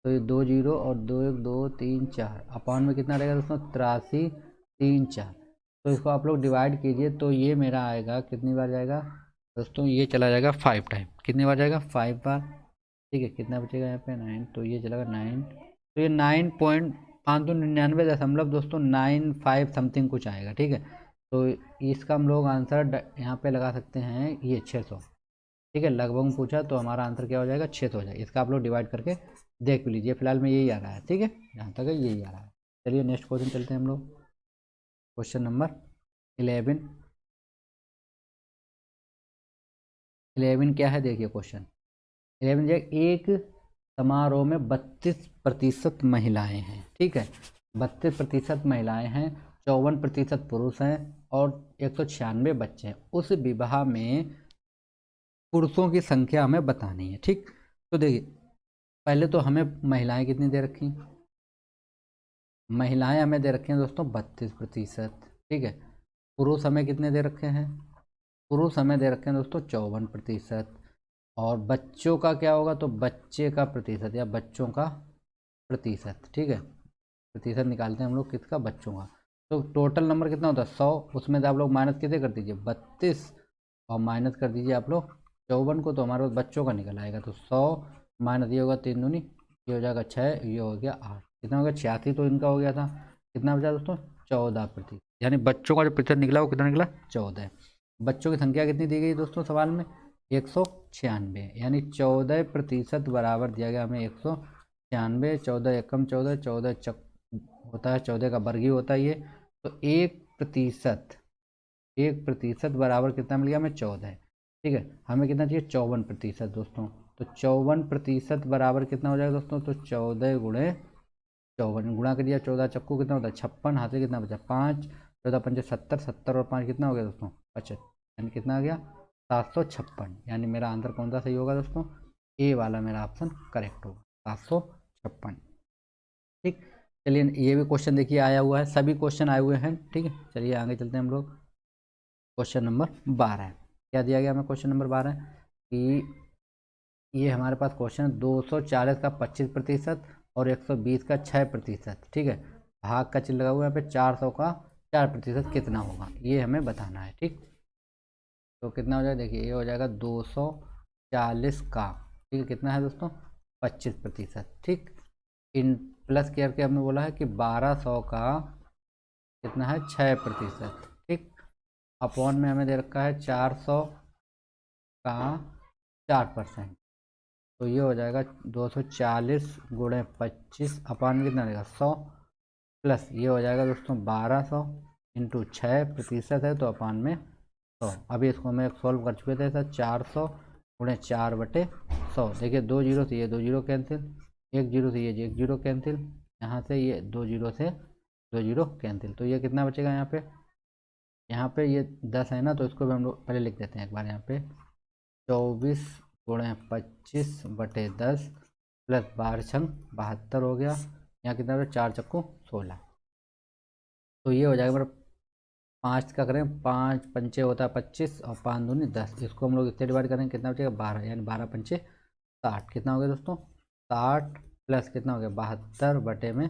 तो ये 2 जीरो और 2 1 2 3 4 अपॉन में कितना रहेगा दोस्तों, 83.34। तो इसको आप लोग डिवाइड कीजिए तो ये मेरा आएगा, कितनी बार जाएगा दोस्तों, ये चला जाएगा 5 टाइम, कितनी बार जाएगा, 5 बार, ठीक है। कितना बचेगा यहाँ पे 9, तो ये चलेगा 9, तो ये 9.599 दोस्तों 95 समथिंग कुछ आएगा, ठीक है। तो इसका हम लोग आंसर यहाँ पे लगा सकते हैं, ये 600, ठीक है। लगभग पूछा तो हमारा आंसर क्या हो जाएगा, 600 हो जाएगा। इसका आप लोग डिवाइड करके देख भी लीजिए, फिलहाल में यही आ रहा है, ठीक है, यहाँ तक है यही आ रहा है। चलिए नेक्स्ट क्वेश्चन चलते हैं हम लोग, क्वेश्चन नंबर 11। 11 क्या है, देखिए क्वेश्चन 11 जो एक समारोह में 32% महिलाएं हैं, ठीक है, 32% महिलाएं हैं, 54% पुरुष हैं और 196 बच्चे हैं। उस विवाह में पुरुषों की संख्या हमें बतानी है, ठीक। तो देखिए पहले तो हमें महिलाएं कितनी दे रखी, महिलाएं हमें दे रखे हैं दोस्तों 32%, ठीक है। पुरुष हमें कितने दे रखे हैं, पुरुष हमें दे रखे हैं दोस्तों 54%। और बच्चों का क्या होगा, तो बच्चे का प्रतिशत या बच्चों का प्रतिशत, ठीक है। प्रतिशत निकालते हैं हम लोग किसका, बच्चों का। तो टोटल नंबर कितना होता है 100, उसमें से आप लोग माइनस कितने कर दीजिए 32 और माइनस कर दीजिए आप लोग 54 को, तो हमारे पास बच्चों का निकल आएगा। तो 100 माइनस ये होगा 3 दूनी, ये हो जाएगा 6, ये हो गया 8, कितना हो गया 86, तो इनका हो गया था, कितना बचा दोस्तों 14%। यानी बच्चों का जो प्रतिशत निकला वो कितना निकला 14। बच्चों की संख्या कितनी दी गई दोस्तों सवाल में, 196, यानी 14% बराबर दिया गया हमें 196। 14 एकम 14, 14 चक होता है, 14 का वर्ग ही होता है ये। तो 1% बराबर कितना मिल गया हमें 14, ठीक है। हमें कितना चाहिए 54% दोस्तों। तो 54% बराबर कितना हो जाएगा दोस्तों, तो 14 गुणे 54, गुणा करिए 14 चक्कू कितना होता है 56, हाथ से कितना बचा 5, 14 पंचे 70, 70 और 5 कितना हो गया दोस्तों 55, यानी कितना आ गया 756। यानी मेरा आंसर कौन सा सही होगा दोस्तों, ए वाला मेरा ऑप्शन करेक्ट होगा, 756, ठीक। चलिए ये भी क्वेश्चन देखिए आया हुआ है, सभी क्वेश्चन आए हुए हैं, ठीक है। चलिए आगे चलते हैं हम लोग, क्वेश्चन नंबर 12 क्या दिया गया हमें, क्वेश्चन नंबर 12 कि ये हमारे पास क्वेश्चन 240 का 25% और 120 का 6%, ठीक है। भाग का चिन्ह लगा हुआ है यहाँ पे, 400 का 4% कितना होगा, ये हमें बताना है, ठीक। तो कितना हो जाएगा, देखिए ये हो जाएगा 240 का, ठीक है, कितना है दोस्तों 25%, ठीक। इन प्लस करके हमने बोला है कि 1200 का कितना है 6%, ठीक। अपॉन में हमें दे रखा है 400 का 4%, तो ये हो जाएगा 240 गुणे 25 अपॉन में कितना रहेगा 100, प्लस ये हो जाएगा दोस्तों 1200 इंटू 6% है तो अपॉन में 100। अभी इसको हम सॉल्व कर चुके थे सर, 400 गुणे 4/100। देखिए 2 जीरो से ये 2 जीरो कैंसिल, 1 जीरो से ये 1 जीरो कैंसिल, यहाँ से ये 2 जीरो से 2 जीरो कैंसिल, तो ये कितना बचेगा यहाँ पे ये 10 है ना, तो इसको भी हम लोग पहले लिख देते हैं एक बार, यहाँ पे 24 गुणे 25/10 प्लस 12 छंग 72 हो गया, यहाँ कितना 4 चक्कू 16, तो ये हो जाएगा मेरा 5 का करें, 5 पंचे होता है 25 और 5 दूनी 10, इसको हम लोग इससे डिवाइड करेंगे कितना बचेगा 12, यानी 12 पंचे 60। कितना हो गया दोस्तों 60 प्लस कितना हो गया 72 बटे में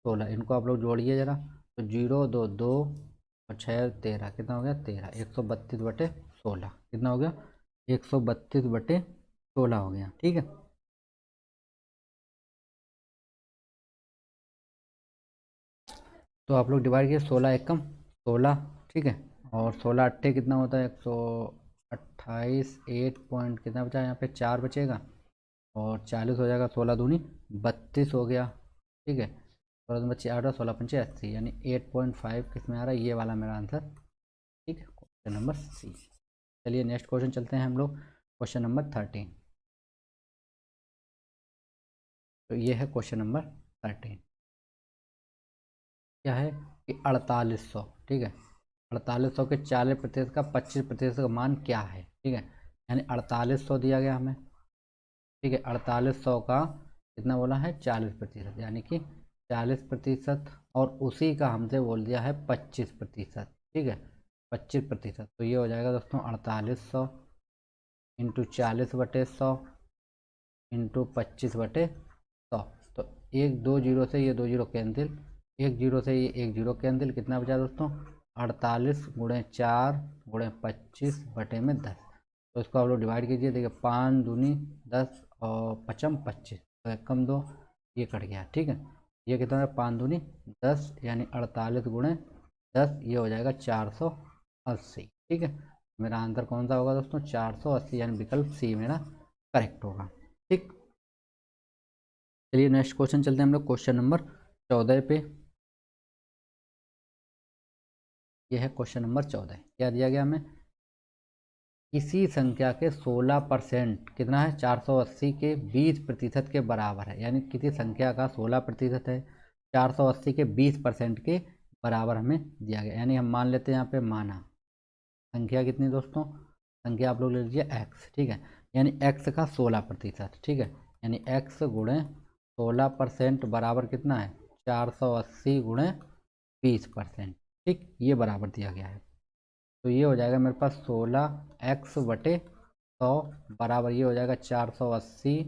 16, इनको आप लोग जोड़िए जरा। तो 0 2 2 और 6 13, कितना हो गया 13, 132 बटे 16, कितना हो गया 132 बटे 16 हो गया। ठीक है, तो आप लोग डिवाइड किए 16 एकम 16, ठीक है, और 16 अट्ठे कितना होता है 128, 8 पॉइंट कितना बचा यहाँ पे 4 बचेगा, और 40 हो जाएगा, 16 दूनी 32 हो गया। ठीक है, 16 दूनी बच्चे 8 और 16 पंचे 80, यानी 8.5 किस में आ रहा है, ये वाला मेरा आंसर। ठीक है, क्वेश्चन नंबर सी। चलिए नेक्स्ट क्वेश्चन चलते हैं हम लोग, क्वेश्चन नंबर 13। तो ये है क्वेश्चन नंबर 13, क्या है कि 4800, ठीक है, 4800 के 40% का 25% का मान क्या है। ठीक है, यानी 4800 दिया गया हमें, ठीक है, 4800 का कितना बोला है 40%, यानी कि 40%, और उसी का हमसे बोल दिया है 25%। ठीक है, 25%, तो ये हो जाएगा दोस्तों 4800 इंटू 40/100 इंटू 25/100। तो एक 2 जीरो से ये 2 जीरो कैंसिल, एक जीरो से ये एक जीरो कैंसिल, कितना बचा दोस्तों 48 गुणे 4 गुणे 25 बटे में 10। तो इसको आप लोग डिवाइड कीजिए, देखिए 5 दूनी 10 और 5 25, तो कम 2 ये कट गया। ठीक है, ये कितना है 5 दूनी 10, यानी 48 गुणे 10, ये हो जाएगा 480। ठीक है, मेरा आंसर कौन सा होगा दोस्तों 480, यानी विकल्प सी मेरा करेक्ट होगा। ठीक, चलिए नेक्स्ट क्वेश्चन चलते हैं हम लोग क्वेश्चन नंबर 14 पे। यह है क्वेश्चन नंबर 14, क्या दिया गया हमें, किसी संख्या के 16% कितना है 480 के 20% के बराबर है, यानी किसी संख्या का 16% है 480 के 20% के बराबर हमें दिया गया, यानी हम मान लेते हैं यहाँ पे माना संख्या कितनी दोस्तों, संख्या आप लोग ले लीजिए x। ठीक है, यानी x का 16%, ठीक है, यानी x गुणे 16% बराबर कितना है 480 गुणे 20%। ठीक, ये बराबर दिया गया है, तो ये हो जाएगा मेरे पास 16x/100 बराबर ये हो जाएगा 480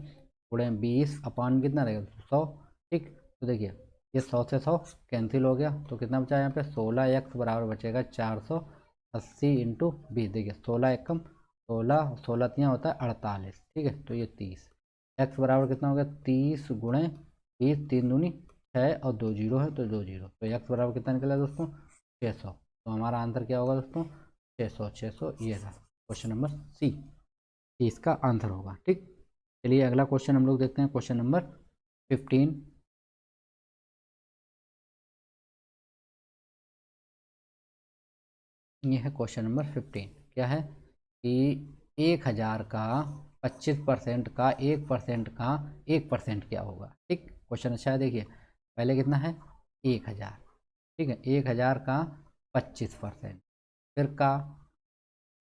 गुणे 20 अपान कितना रहेगा 100। ठीक, तो देखिए ये 100 से 100 कैंसिल हो गया, तो कितना बचा यहाँ पे 16x बराबर बचेगा 480 इंटू 20। देखिए 16 एकम 16, 16 तियाँ होता है 48। ठीक है, तो ये 30, x बराबर कितना हो गया 30 गुणे 20, 3 दूनी 6 और 2 जीरो है तो 2 जीरो, तो x बराबर कितना निकला दोस्तों 600। तो हमारा आंसर क्या होगा दोस्तों 600, ये था क्वेश्चन नंबर सी, इसका आंसर होगा। ठीक, चलिए अगला क्वेश्चन हम लोग देखते हैं, क्वेश्चन नंबर 15। ये है क्वेश्चन नंबर 15, क्या है कि 1000 का 25% का 1% का 1% क्या होगा। ठीक, क्वेश्चन अच्छा है, देखिए पहले कितना है 1000, ठीक है, 1000 का 25%, फिर का,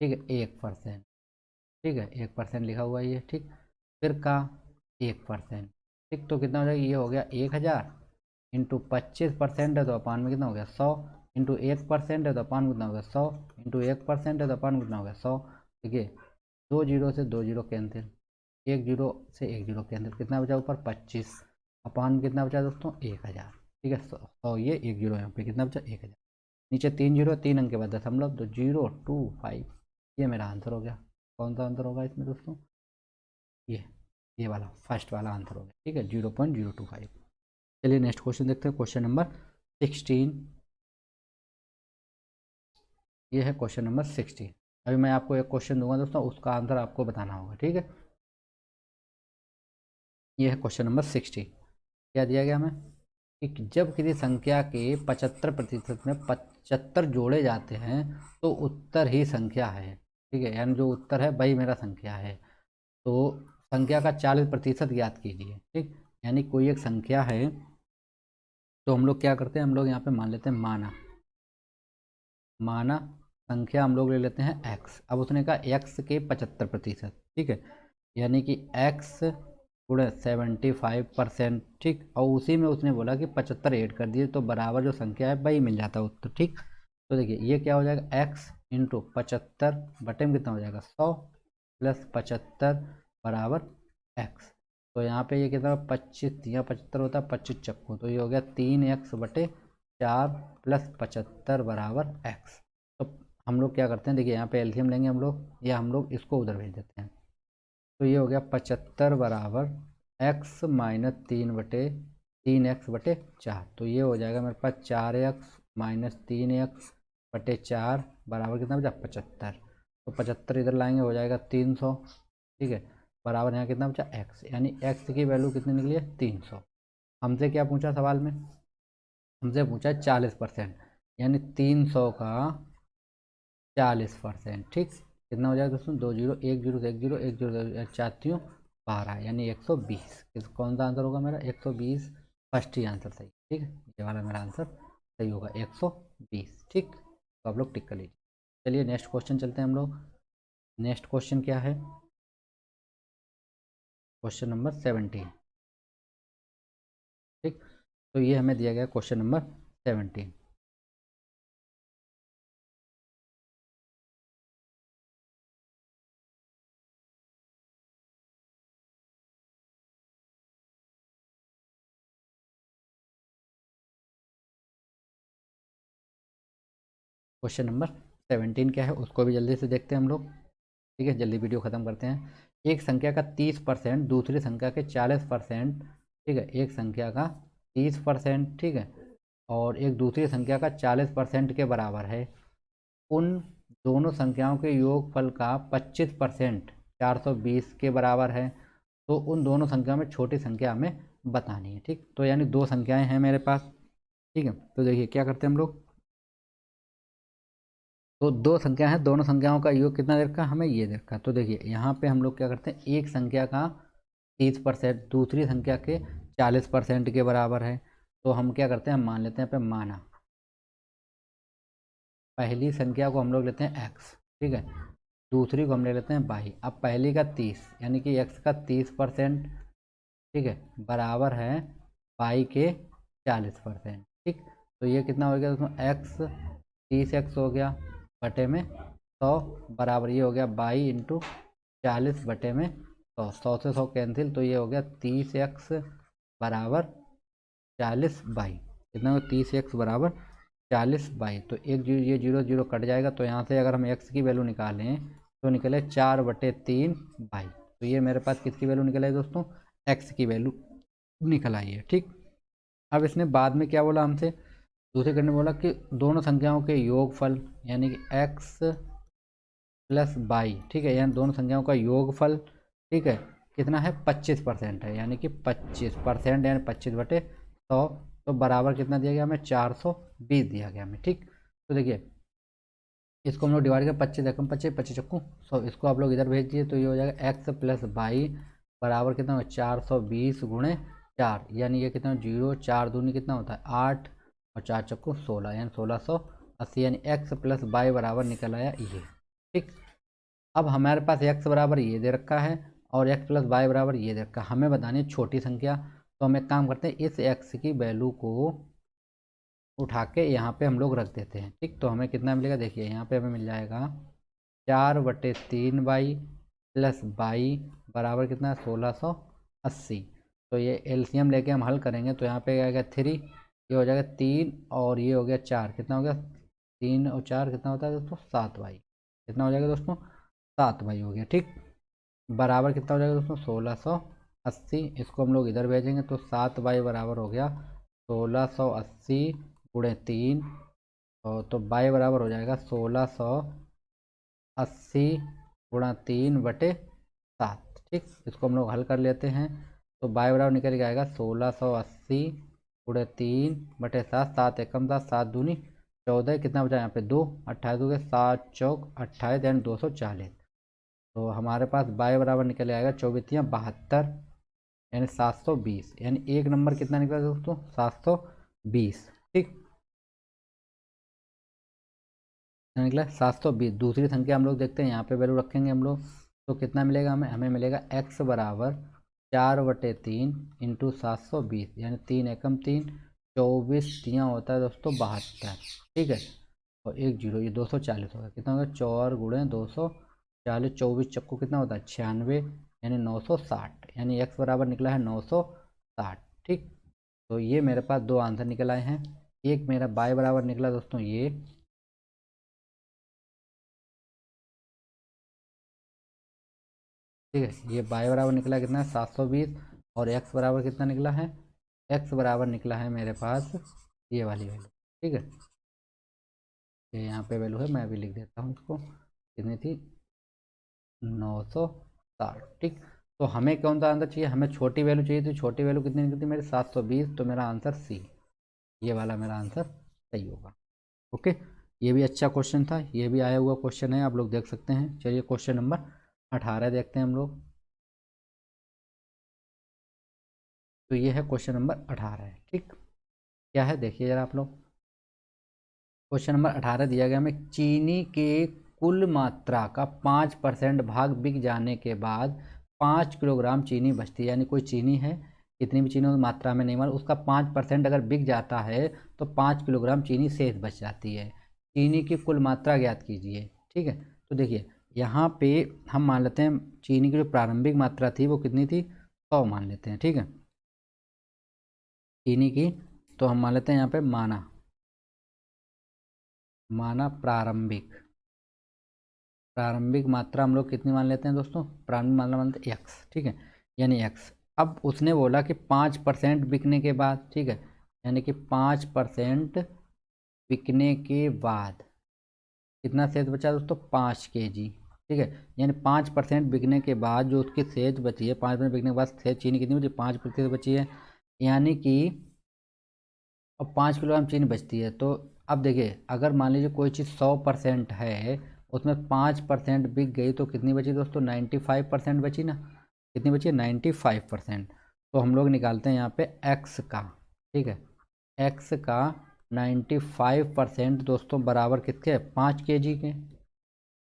ठीक है 1%, ठीक है 1% लिखा हुआ है ये। ठीक, फिर का 1%। ठीक, तो कितना हो जाएगा ये हो गया 1000 इंटू 25% है तो अपान में कितना हो गया 100, इंटू 1% है तो अपान में कितना हो गया 100, इंटू 1% है तो अपान में कितना हो गया 100। देखिए 2 जीरो से 2 जीरो कैंसिल, 1 जीरो से 1 जीरो कैंसिल, कितना बचा ऊपर 25, अपान में कितना बचा दोस्तों 1000। ठीक है, 100 ये 1 जीरो यहाँ पे कितना बचा 1000, नीचे 3 जीरो 3 अंक के बाद दशमलव, तो 025, ये मेरा आंसर हो गया। कौन सा आंसर होगा इसमें दोस्तों, ये ये वाला फर्स्ट वाला आंसर हो गया। ठीक है, 0.025। चलिए नेक्स्ट क्वेश्चन देखते हैं, क्वेश्चन नंबर 16। ये है क्वेश्चन नंबर 16। अभी मैं आपको एक क्वेश्चन दूंगा दोस्तों, उसका आंसर आपको बताना होगा। ठीक है, ये है क्वेश्चन नंबर 16, क्या दिया गया हमें कि जब किसी संख्या के 75% में 75 जोड़े जाते हैं तो उत्तर ही संख्या है। ठीक है, यानी जो उत्तर है वही मेरा संख्या है। तो संख्या का 40% ज्ञात कीजिए। ठीक, यानी कोई एक संख्या है, तो हम लोग क्या करते हैं, हम लोग यहाँ पे मान लेते हैं माना, माना संख्या हम लोग ले लेते हैं x। अब उसने कहा x के 75%, ठीक है, यानी कि x गुणे 75%, ठीक। और उसी में उसने बोला कि 75 ऐड कर दिए तो बराबर जो संख्या है वही मिल जाता है उत्तर, ठीक। तो देखिए ये क्या हो जाएगा, x इंटू 75 बटे में कितना हो जाएगा 100 प्लस 75 बराबर x। तो यहाँ पे ये कितना 25 या 75 होता है 25 चक्कू, तो ये हो गया 3x बटे 4 प्लस 75 बराबर x। तो हम लोग क्या करते हैं, देखिए यहाँ पे एलसीएम लेंगे हम लोग, या हम लोग इसको उधर भेज देते हैं। तो ये हो गया 75 बराबर x माइनस 3x बटे 4। तो ये हो जाएगा मेरे पास 4x माइनस 3x बटे 4 बराबर कितना बचा 75। तो 75 इधर लाएंगे हो जाएगा 300, ठीक है। बराबर यहाँ कितना बचा x, यानी x की वैल्यू कितनी निकली है 300। हमसे क्या पूछा सवाल में, हमसे पूछा 40%, यानी 300 का 40%, ठीक। कितना हो जाएगा दोस्तों, 2 जीरो 1 जीरो 1 जीरो 1 जीरो 4 12, यानी 120। कौन सा आंसर होगा मेरा 120, फर्स्ट ही आंसर सही, ठीक है। ये वाला मेरा आंसर सही होगा 120, ठीक। तो आप लोग टिक कर लीजिए। चलिए नेक्स्ट क्वेश्चन चलते हैं हम लोग। नेक्स्ट क्वेश्चन क्या है, क्वेश्चन नंबर 17, ठीक। तो ये हमें दिया गया क्वेश्चन नंबर 17। क्वेश्चन नंबर 17 क्या है उसको भी जल्दी से देखते हैं हम लोग, ठीक है। जल्दी वीडियो ख़त्म करते हैं। एक संख्या का 30% दूसरी संख्या के 40%, ठीक है। एक संख्या का 30%, ठीक है, और एक दूसरी संख्या का 40% के बराबर है। उन दोनों संख्याओं के योगफल का 25% 420 के बराबर है। तो उन दोनों संख्याओं में छोटी संख्या हमें बतानी है, ठीक। तो यानी दो संख्याएं हैं मेरे पास, ठीक है। तो देखिए क्या करते हैं हम लोग, तो दो संख्या है, दोनों संख्याओं का योग कितना दे रखा है हमें, ये दे रखा है। तो देखिए यहाँ पे हम लोग क्या करते हैं, एक संख्या का 30% दूसरी संख्या के 40% के बराबर है। तो हम क्या करते हैं, मान लेते हैं पे माना, पहली संख्या को हम लोग लेते हैं x, ठीक है, दूसरी को हम ले लेते हैं y। अब पहली का 30 यानी कि x का 30%, ठीक है, बराबर है y के 40%, ठीक। तो ये कितना हो गया दोस्तों, x 30x हो गया बटे में 100 बराबर ये हो गया 22 × 40 बटे में 100, 100 से 100 कैंसिल, तो ये हो गया 30x बराबर 40y। कितना हो 30x बराबर 40y। तो एक जीरो, ये जीरो जीरो कट जाएगा, तो यहाँ से अगर हम x की वैल्यू निकालें तो निकले 4/3y। तो ये मेरे पास किसकी वैल्यू निकल आई दोस्तों, x की वैल्यू निकल आई है, ठीक। अब इसने बाद में क्या बोला हमसे, दूसरे करने बोला कि दोनों संख्याओं के योगफल यानी कि x प्लस बाई, ठीक है, यानी दोनों संख्याओं का योगफल, ठीक है, कितना है 25% है, यानी कि 25% यानी 25/100। तो बराबर कितना दिया गया हमें 420 दिया गया हमें, ठीक। तो देखिए इसको हम लोग डिवाइड कर 25 एकम 25 25 चक्कू 100, इसको आप लोग इधर भेज दिए तो ये हो जाएगा x प्लस बाई बराबर कितना हो 420 गुणे 4, यानी ये कितना जीरो 4 दूनी कितना होता है 8 और 4 चक्कू 16, यानी 1680, यानी x प्लस बाई बराबर निकल आया ये, ठीक। अब हमारे पास x बराबर ये दे रखा है और x प्लस बाई बराबर ये दे रखा है, हमें बतानी है छोटी संख्या। तो हम एक काम करते हैं, इस x की वैल्यू को उठा के यहाँ पे हम लोग रख देते हैं, ठीक। तो हमें कितना मिलेगा, देखिए यहाँ पे हमें मिल जाएगा 4/3y प्लस बाई बराबर कितना 1680। तो ये एलसीएम लेके हम हल करेंगे तो यहाँ पे आएगा 3, ये हो जाएगा 3 और ये हो गया 4, कितना हो गया 3 और 4 कितना होता है दोस्तों 7y। कितना हो जाएगा दोस्तों 7y हो गया, ठीक। बराबर कितना हो जाएगा दोस्तों 1680। इसको हम लोग इधर भेजेंगे तो 7y बराबर हो गया 1680 गुणे 3, और तो y बराबर हो जाएगा 1680 गुणा 3/7, ठीक। इसको हम लोग हल कर लेते हैं तो y बराबर निकल के आएगा 1680 गुणे 3/7, 7 एकम 7 7 दूनी 14, कितना बचा यहाँ पे 2, 28 हो गए 7 चौक 28 यानी 240। तो हमारे पास y बराबर निकल आएगा 24×72 यानी 720, यानी एक नंबर कितना निकला दोस्तों 720, ठीक। निकला 720। दूसरी संख्या हम लोग देखते हैं, यहाँ पे वैल्यू रखेंगे हम लोग तो कितना मिलेगा हमें, हमें मिलेगा x बराबर 4/3 इंटू 720 यानी 3 एकम 3, 24 तियाँ होता है दोस्तों 72, ठीक है। और 1 जीरो, ये 240 होगा। कितना होगा 4 गुणे 240, 24 चक्कू कितना होता है 96 यानी 960, यानी x बराबर निकला है 960, ठीक। तो ये मेरे पास दो आंसर निकल आए हैं। एक मेरा y बराबर निकला दोस्तों ये, ठीक है, ये y बराबर निकला कितना है 720, और x बराबर कितना निकला है, x बराबर निकला है मेरे पास ये वाली वैल्यू, ठीक है। ये यहाँ पे वैल्यू है, मैं अभी लिख देता हूँ इसको, कितनी थी 960, ठीक। तो हमें कौन सा आंसर चाहिए, हमें छोटी वैल्यू चाहिए थी। छोटी वैल्यू कितनी निकलती मेरी 720, तो मेरा आंसर सी, ये वाला मेरा आंसर सही होगा। ओके, ये भी अच्छा क्वेश्चन था, ये भी आया हुआ क्वेश्चन है, आप लोग देख सकते हैं। चलिए क्वेश्चन नंबर 18 देखते हैं हम लोग। तो ये है क्वेश्चन नंबर 18 है, ठीक। क्या है देखिए जरा आप लोग। क्वेश्चन नंबर 18 दिया गया हमें, चीनी के कुल मात्रा का 5% भाग बिक जाने के बाद 5 किलोग्राम चीनी बचती है। यानी कोई चीनी है, कितनी भी चीनी हो मात्रा में नहीं मालूम, उसका 5% अगर बिक जाता है तो 5 किलोग्राम चीनी शेष बच जाती है। चीनी की कुल मात्रा ज्ञात कीजिए, ठीक है। तो देखिए यहाँ पे हम मान लेते हैं चीनी की जो प्रारंभिक मात्रा थी वो कितनी थी, 100 मान लेते हैं, ठीक है, चीनी की। तो हम मान लेते हैं यहाँ पे माना प्रारंभिक प्रारंभिक मात्रा हम लोग कितनी मान लेते हैं दोस्तों, प्रारंभिक मात्रा मानते हैं एक्स, ठीक है, यानी एक्स। अब उसने बोला कि 5% बिकने के बाद, ठीक है, यानी कि 5% बिकने के बाद कितना शेष बचा दोस्तों 5 kg, ठीक है। यानी 5% बिकने के बाद जो उसकी शेष बची है, 5% बिकने के बाद शेष चीनी कितनी बची, 5% बची है। यानी कि अब 5 किलोग्राम चीनी बचती है। तो अब देखिए अगर मान लीजिए कोई चीज़ 100% है, उसमें 5% बिक गई तो कितनी बची दोस्तों 95% बची ना। कितनी बची 95%। तो हम लोग निकालते हैं यहाँ पे एक्स का, ठीक है, एक्स का 95% दोस्तों बराबर कितने 5 kg के।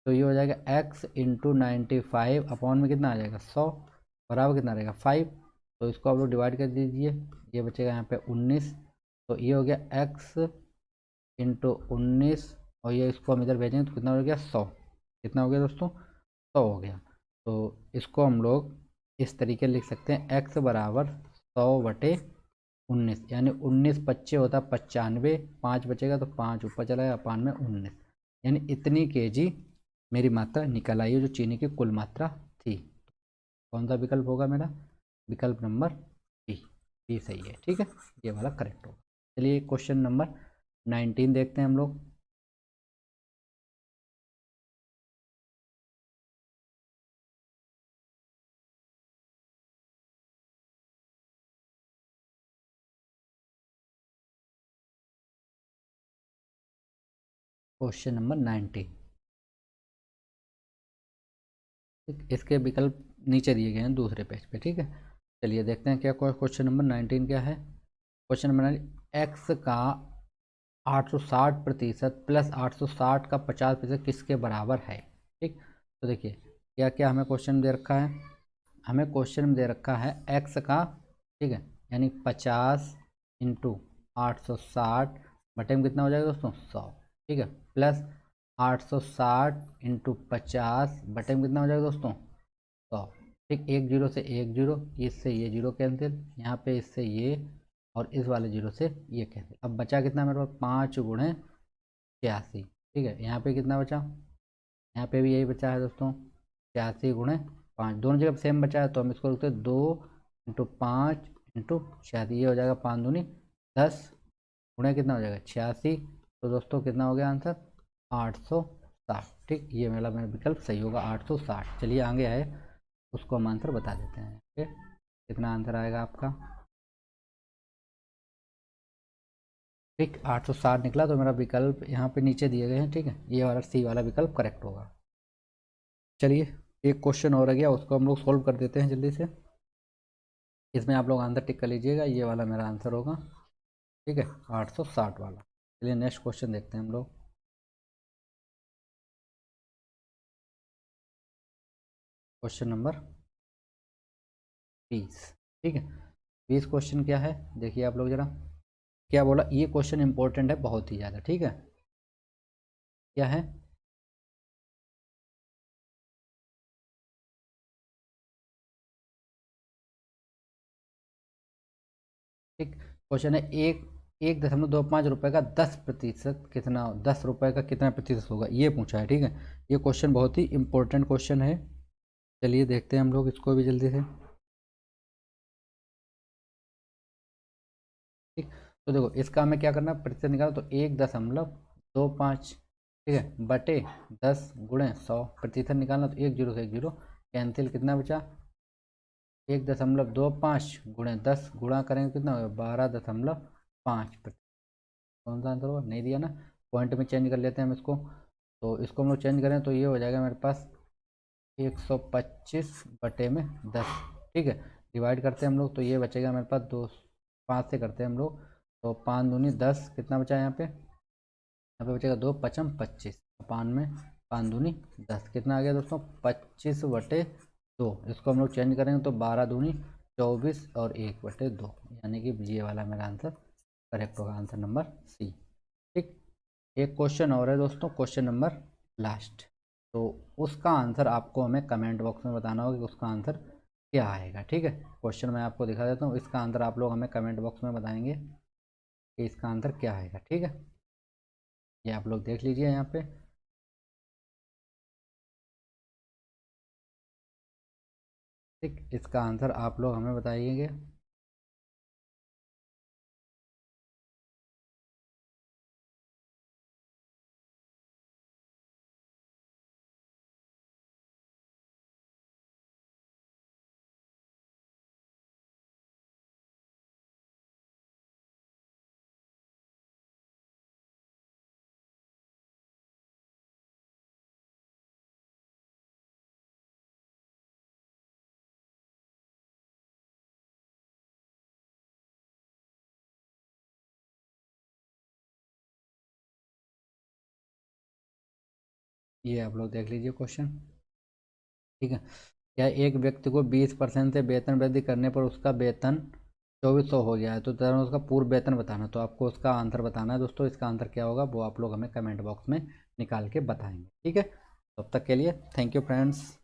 तो ये हो जाएगा एक्स इंटू 95 अपॉन में कितना आ जाएगा 100, बराबर कितना रहेगा 5। तो इसको आप लोग डिवाइड कर दीजिए, ये बचेगा यहाँ पे 19। तो ये हो गया एक्स इंटू 19, और ये इसको हम इधर भेजेंगे तो कितना हो गया 100। कितना हो गया दोस्तों 100 हो गया। तो इसको हम लोग इस तरीके लिख सकते हैं, एक्स बराबर 100/19, यानी 19 होता 95, 5 बचेगा तो 5 ऊपर चला गया, अपान में 19, यानी इतनी kg मेरी मात्रा निकल आई है जो चीनी की कुल मात्रा थी। कौन सा विकल्प होगा मेरा, विकल्प नंबर बी, बी सही है, ठीक है, ये वाला करेक्ट होगा। चलिए क्वेश्चन नंबर 19 देखते हैं हम लोग। क्वेश्चन नंबर 19, इसके विकल्प नीचे दिए गए हैं दूसरे पेज पे, ठीक है। चलिए देखते हैं क्या क्वेश्चन नंबर 19 क्या है। क्वेश्चन नंबर 19, एक्स का 860% प्लस 860 का 50% किसके बराबर है, ठीक। तो देखिए क्या क्या हमें क्वेश्चन दे रखा है, हमें क्वेश्चन में दे रखा है एक्स का, ठीक है, यानी 50 इंटू 860 बटे में कितना हो जाएगा दोस्तों 100, ठीक है, प्लस 860 इंटू 50 बटे में कितना हो जाएगा दोस्तों 100, ठीक। एक जीरो से एक जीरो, इससे ये जीरो कैंसिल, यहाँ पे इससे ये, और इस वाले जीरो से ये कैंसिल। अब बचा कितना मेरे पास 5 × 86, ठीक है। यहाँ पे कितना बचा, यहाँ पे भी यही बचा है दोस्तों 86 × 5, दोनों जगह सेम बचा है, तो हम इसको लिखते हैं 2 × 5 × 86, ये हो जाएगा 5 दूनी 10 गुणे कितना हो जाएगा 86। तो दोस्तों कितना हो गया आंसर 860, ठीक, ये मेरा विकल्प सही होगा 860। चलिए आगे आए उसको हम आंसर बता देते हैं, ठीक, कितना आंसर आएगा आपका, ठीक 860 निकला। तो मेरा विकल्प यहाँ पे नीचे दिए गए हैं, ठीक है, ये वाला सी वाला विकल्प करेक्ट होगा। चलिए एक क्वेश्चन और आ गया, उसको हम लोग सोल्व कर देते हैं जल्दी से। इसमें आप लोग आंसर टिक कर लीजिएगा, ये वाला मेरा आंसर होगा, ठीक है, 860 वाला। चलिए नेक्स्ट क्वेश्चन देखते हैं हम लोग। Question number 20। ठीक है, 20 क्वेश्चन क्या है देखिए आप लोग जरा, क्या बोला, ये क्वेश्चन इंपॉर्टेंट है बहुत ही ज़्यादा। ठीक है, क्या है, ठीक क्वेश्चन है, 1.25 रुपये का 10% कितना, 10 रुपये का कितना प्रतिशत होगा, ये पूछा है। ठीक है, ये क्वेश्चन बहुत ही इंपॉर्टेंट क्वेश्चन है। चलिए देखते हैं हम लोग इसको भी जल्दी से। ठीक, तो देखो इसका हमें क्या करना है, प्रतिशत निकालो, तो 1.25, ठीक है, बटे 10 × 100 प्रतिशत निकालना, तो 1 0 से 1 0 कैंसिल, कितना बचा, 1.25 × 10 गुणा करेंगे कितना होगा, 12.5। कौन सा आंसर होगा, नहीं दिया ना, पॉइंट में चेंज कर लेते हैं हम इसको, तो इसको हम लोग चेंज करें तो ये हो जाएगा मेरे पास 125/10। ठीक है, डिवाइड करते हैं हम लोग, तो ये बचेगा मेरे पास 2, 5 से करते हैं हम लोग, तो 5 दूनी 10, कितना बचा है यहाँ पे बचेगा 2 5 25, 5 में 5 दूनी 10, कितना आ गया दोस्तों, 25/2। इसको हम लोग चेंज करेंगे तो 12 दूनी 24 और 1/2, यानी कि ये वाला मेरा आंसर करेक्ट होगा, आंसर नंबर सी। ठीक, एक क्वेश्चन और है दोस्तों, क्वेश्चन नंबर लास्ट, तो उसका आंसर आपको हमें कमेंट बॉक्स में बताना होगा कि उसका आंसर क्या आएगा। ठीक है, क्वेश्चन मैं आपको दिखा देता हूँ, इसका आंसर आप लोग हमें कमेंट बॉक्स में बताएंगे कि इसका आंसर क्या आएगा। ठीक है, ये आप लोग देख लीजिए यहाँ पे, ठीक, इसका आंसर आप लोग हमें बताइएगा। ये आप लोग देख लीजिए क्वेश्चन। ठीक है, क्या एक व्यक्ति को 20% से वेतन वृद्धि करने पर उसका वेतन 2400 हो गया है, तो तरह उसका पूर्व वेतन बताना, तो आपको उसका आंसर बताना है दोस्तों। इसका आंसर क्या होगा वो आप लोग हमें कमेंट बॉक्स में निकाल के बताएंगे। ठीक है, तब तक के लिए थैंक यू फ्रेंड्स।